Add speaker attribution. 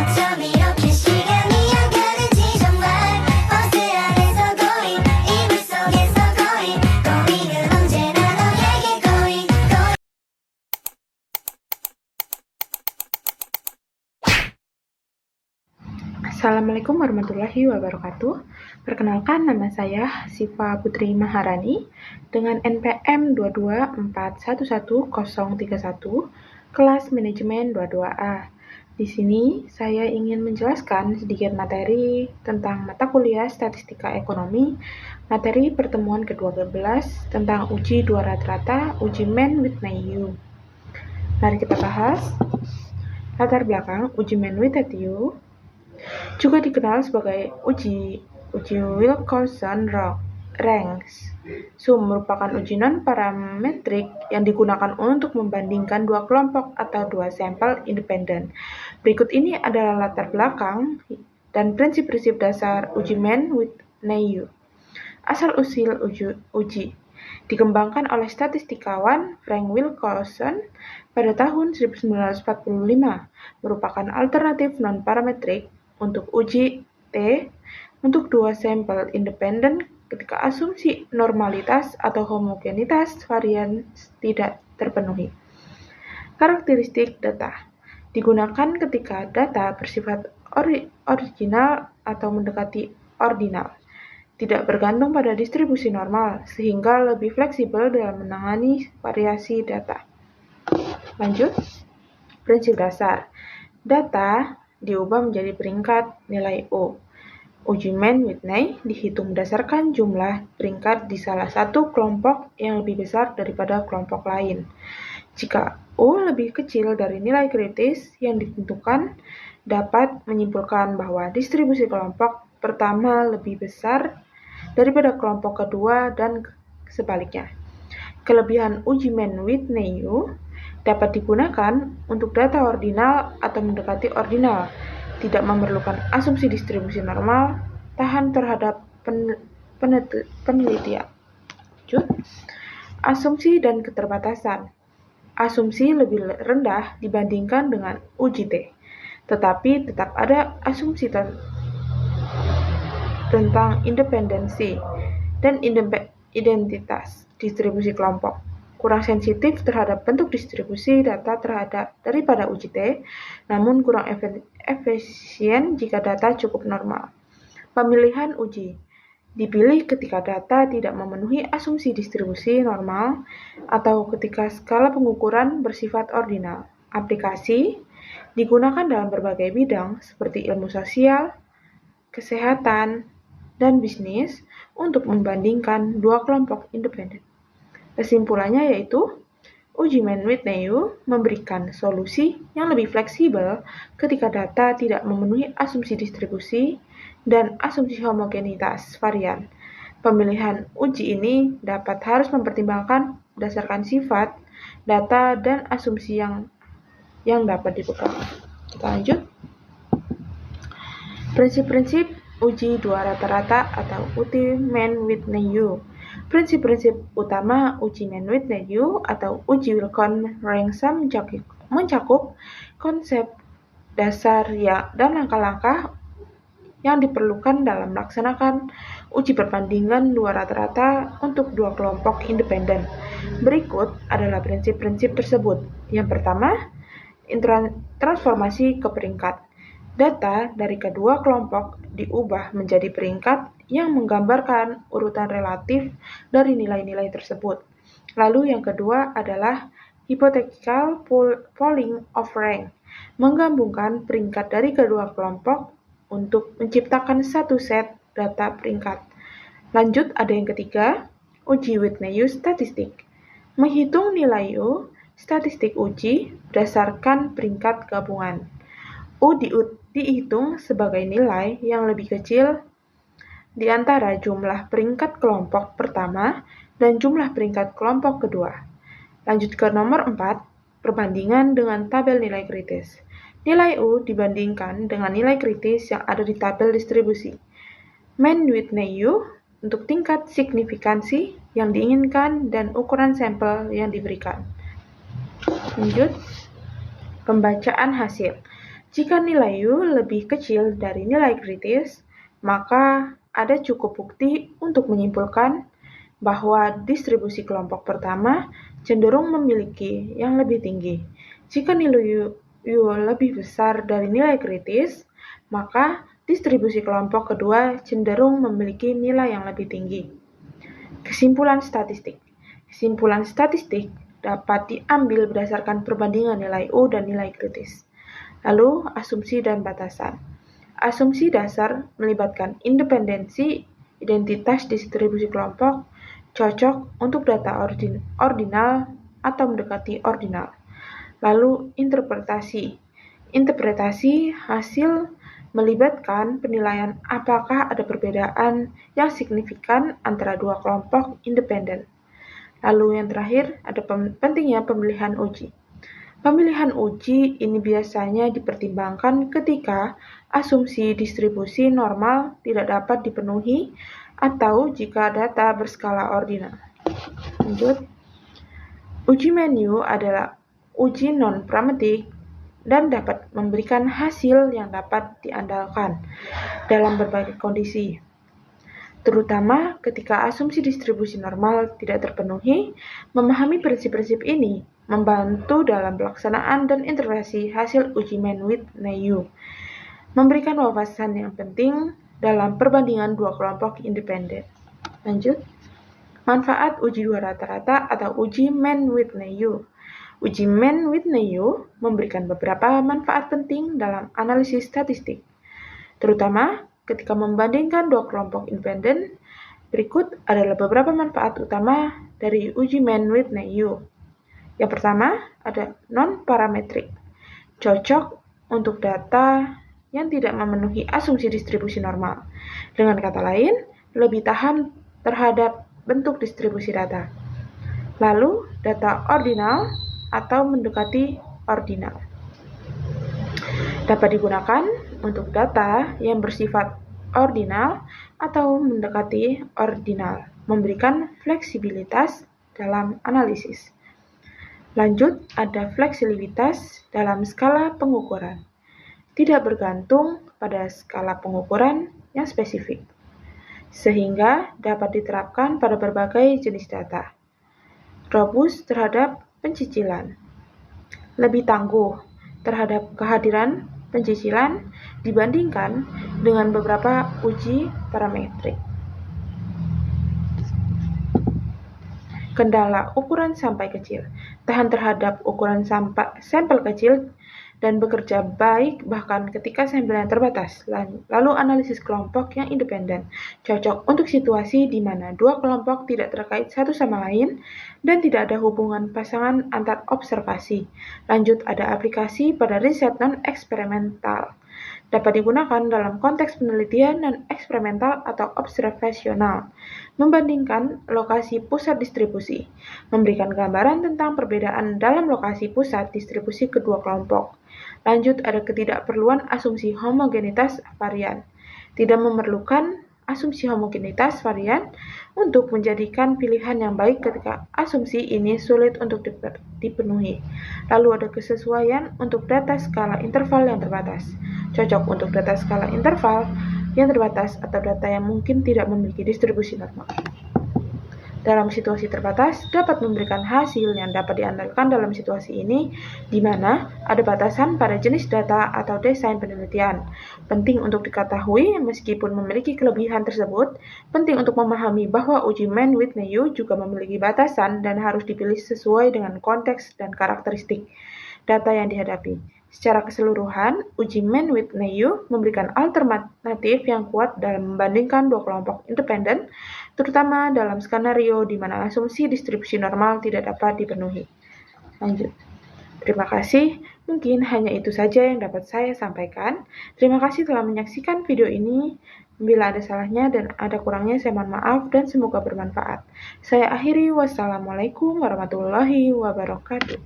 Speaker 1: 어쩜 이렇게 시간이 안 가는지 정말 버스 안에서 고인 이불 속에서 고인 고인은 언제나 너에게 고인 고인.
Speaker 2: Assalamualaikum warahmatullahi wabarakatuh. Perkenalkan, nama saya Siva Putri Maharani dengan NPM 224111031, kelas manajemen 22A. Di sini saya ingin menjelaskan sedikit materi tentang mata kuliah Statistika Ekonomi, materi pertemuan ke-12 tentang uji 2 rata-rata, uji Man Whitney U. Mari kita bahas. Latar belakang uji Man Whitney U juga dikenal sebagai uji Wilcoxon-Ranks. merupakan uji non-parametrik yang digunakan untuk membandingkan dua kelompok atau dua sampel independen. Berikut ini adalah latar belakang dan prinsip-prinsip dasar uji Man-Whitney. Asal-usul uji dikembangkan oleh statistikawan Frank Wilcoxon pada tahun 1945, merupakan alternatif non-parametrik untuk uji T untuk dua sampel independen ketika asumsi normalitas atau homogenitas varian tidak terpenuhi. Karakteristik data digunakan ketika data bersifat original atau mendekati ordinal, tidak bergantung pada distribusi normal, sehingga lebih fleksibel dalam menangani variasi data. Lanjut, prinsip dasar. Data diubah menjadi peringkat nilai O. Uji Man-Whitney dihitung berdasarkan jumlah peringkat di salah satu kelompok yang lebih besar daripada kelompok lain. Jika O lebih kecil dari nilai kritis yang ditentukan, dapat menyimpulkan bahwa distribusi kelompok pertama lebih besar daripada kelompok kedua dan sebaliknya. Kelebihan uji Man-Whitney dapat digunakan untuk data ordinal atau mendekati ordinal, tidak memerlukan asumsi distribusi normal, tahan terhadap penelitian. Asumsi dan keterbatasan. Asumsi lebih rendah dibandingkan dengan uji T, tetapi tetap ada asumsi tentang independensi dan identitas distribusi kelompok. Kurang sensitif terhadap bentuk distribusi data daripada uji T, namun kurang efisien jika data cukup normal. Pemilihan uji dipilih ketika data tidak memenuhi asumsi distribusi normal atau ketika skala pengukuran bersifat ordinal. Aplikasi digunakan dalam berbagai bidang seperti ilmu sosial, kesehatan, dan bisnis untuk membandingkan dua kelompok independen. Kesimpulannya yaitu, uji Man-Whitney memberikan solusi yang lebih fleksibel ketika data tidak memenuhi asumsi distribusi dan asumsi homogenitas varian. Pemilihan uji ini harus mempertimbangkan berdasarkan sifat, data, dan asumsi yang dapat dipegang. Kita lanjut. Prinsip-prinsip uji 2 rata-rata atau uji Man-Whitney. Prinsip-prinsip utama uji Man-Whitney atau uji Wilcoxon-Ranks mencakup konsep dasar dan langkah-langkah yang diperlukan dalam melaksanakan uji perbandingan 2 rata-rata untuk dua kelompok independen. Berikut adalah prinsip-prinsip tersebut. Yang pertama, transformasi ke peringkat. Data dari kedua kelompok diubah menjadi peringkat yang menggambarkan urutan relatif dari nilai-nilai tersebut. Lalu yang kedua adalah hypothetical polling of rank, menggabungkan peringkat dari kedua kelompok untuk menciptakan satu set data peringkat. Lanjut, ada yang ketiga, uji Whitney statistik, menghitung nilai U statistik uji berdasarkan peringkat gabungan. U dihitung sebagai nilai yang lebih kecil di antara jumlah peringkat kelompok pertama dan jumlah peringkat kelompok kedua. Lanjut ke nomor 4, perbandingan dengan tabel nilai kritis. Nilai U dibandingkan dengan nilai kritis yang ada di tabel distribusi. Man-Whitney untuk tingkat signifikansi yang diinginkan dan ukuran sampel yang diberikan. Lanjut, pembacaan hasil. Jika nilai U lebih kecil dari nilai kritis, maka ada cukup bukti untuk menyimpulkan bahwa distribusi kelompok pertama cenderung memiliki yang lebih tinggi. Jika nilai U lebih besar dari nilai kritis, maka distribusi kelompok kedua cenderung memiliki nilai yang lebih tinggi. Kesimpulan statistik. Kesimpulan statistik dapat diambil berdasarkan perbandingan nilai U dan nilai kritis. Lalu, asumsi dan batasan. Asumsi dasar melibatkan independensi, identitas distribusi kelompok, cocok untuk data ordinal atau mendekati ordinal. Lalu, interpretasi. Interpretasi hasil melibatkan penilaian apakah ada perbedaan yang signifikan antara dua kelompok independen. Lalu yang terakhir, ada pentingnya pemilihan uji. Pemilihan uji ini biasanya dipertimbangkan ketika asumsi distribusi normal tidak dapat dipenuhi atau jika data berskala ordinal. Lanjut. Uji menu adalah uji non-pragmatik dan dapat memberikan hasil yang dapat diandalkan dalam berbagai kondisi, terutama ketika asumsi distribusi normal tidak terpenuhi. Memahami prinsip-prinsip ini membantu dalam pelaksanaan dan interpretasi hasil uji Mann-Whitney-U, memberikan wawasan yang penting dalam perbandingan dua kelompok independen. Lanjut. Manfaat uji dua rata-rata atau uji Mann-Whitney-U. Uji Mann-Whitney-U memberikan beberapa manfaat penting dalam analisis statistik, terutama ketika membandingkan dua kelompok independen. Berikut adalah beberapa manfaat utama dari uji Mann-Whitney-U. Yang pertama, ada non-parametrik, cocok untuk data yang tidak memenuhi asumsi distribusi normal. Dengan kata lain, lebih tahan terhadap bentuk distribusi data. Lalu, data ordinal atau mendekati ordinal dapat digunakan untuk data yang bersifat ordinal atau mendekati ordinal, memberikan fleksibilitas dalam analisis. Lanjut, ada fleksibilitas dalam skala pengukuran, tidak bergantung pada skala pengukuran yang spesifik, sehingga dapat diterapkan pada berbagai jenis data. Robust terhadap pencicilan, lebih tangguh terhadap kehadiran pencicilan dibandingkan dengan beberapa uji parametrik. Kendala ukuran sampel kecil, tahan terhadap ukuran sampel kecil dan bekerja baik bahkan ketika sampelnya terbatas. Lalu analisis kelompok yang independen, cocok untuk situasi di mana dua kelompok tidak terkait satu sama lain dan tidak ada hubungan pasangan antar observasi. Lanjut, ada aplikasi pada riset non-eksperimental. Dapat digunakan dalam konteks penelitian non-eksperimental atau observasional, membandingkan lokasi pusat distribusi, memberikan gambaran tentang perbedaan dalam lokasi pusat distribusi kedua kelompok. Lanjut, ada ketidakperluan asumsi homogenitas varian. Tidak memerlukan asumsi homogenitas varian untuk menjadikan pilihan yang baik ketika asumsi ini sulit untuk dipenuhi. Lalu ada kesesuaian untuk data skala interval yang terbatas, cocok untuk data skala interval yang terbatas atau data yang mungkin tidak memiliki distribusi normal. Dalam situasi terbatas, dapat memberikan hasil yang dapat diandalkan dalam situasi ini, di mana ada batasan pada jenis data atau desain penelitian. Penting untuk diketahui, meskipun memiliki kelebihan tersebut, penting untuk memahami bahwa uji Mann-Whitney-U juga memiliki batasan dan harus dipilih sesuai dengan konteks dan karakteristik data yang dihadapi. Secara keseluruhan, uji Mann-Whitney-U memberikan alternatif yang kuat dalam membandingkan dua kelompok independen, terutama dalam skenario di mana asumsi distribusi normal tidak dapat dipenuhi. Lanjut. Terima kasih. Mungkin hanya itu saja yang dapat saya sampaikan. Terima kasih telah menyaksikan video ini. Bila ada salahnya dan ada kurangnya, saya mohon maaf dan semoga bermanfaat. Saya akhiri. Wassalamualaikum warahmatullahi wabarakatuh.